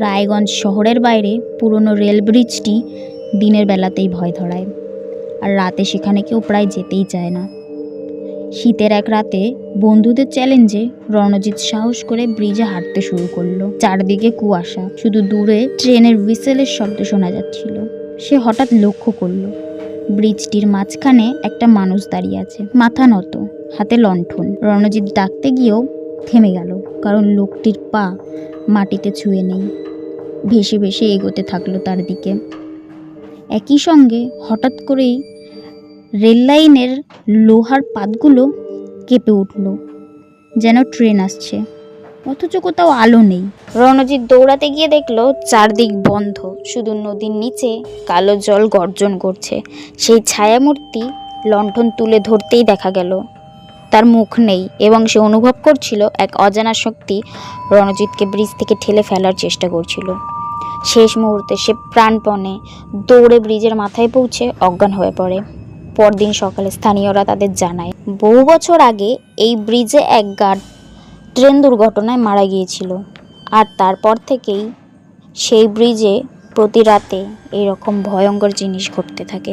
রায়গঞ্জ শহরের বাইরে পুরনো রেল ব্রিজটি দিনের বেলাতেই ভয় ধরায়, আর রাতে সেখানে কেউ প্রায় যেতেই চায় না। শীতের এক রাতে বন্ধুদের চ্যালেঞ্জে রণজিৎ সাহস করে ব্রিজে হাঁটতে শুরু করলো। চারদিকে কুয়াশা, শুধু দূরে ট্রেনের হুইসেলের শব্দ শোনা যাচ্ছিল। সে হঠাৎ লক্ষ্য করলো ব্রিজটির মাঝখানে একটা মানুষ দাঁড়িয়ে আছে, মাথা নত, হাতে লণ্ঠন। রণজিৎ ডাকতে গিয়েও থেমে গেল, কারণ লোকটির পা মাটিতে ছুঁয়ে নেই। ভেসে ভেসে এগোতে থাকলো তার দিকে। একই সঙ্গে হঠাৎ করেই রেল লাইনের লোহার পাতগুলো কেঁপে উঠল, যেন ট্রেন আসছে, অথচ কোথাও আলো নেই। রণজিৎ দৌড়াতে গিয়ে দেখলো চারদিক বন্ধ, শুধু নদীর নিচে কালো জল গর্জন করছে। সেই ছায়ামূর্তি লণ্ঠন তুলে ধরতেই দেখা গেল তার মুখ নেই, এবং সে অনুভব করছিল এক অজানা শক্তি রণজিৎকে ব্রিজ থেকে ঠেলে ফেলার চেষ্টা করছিল। শেষ মুহূর্তে সে প্রাণপণে দৌড়ে ব্রিজের মাথায় পৌঁছে অজ্ঞান হয়ে পড়ে। পরদিন সকালে স্থানীয়রা তাদের জানায়, বহু বছর আগে এই ব্রিজে এক গার্ড ট্রেন দুর্ঘটনায় মারা গিয়েছিল, আর তারপর থেকেই সেই ব্রিজে প্রতি রাতে এইরকম ভয়ঙ্কর জিনিস ঘটতে থাকে।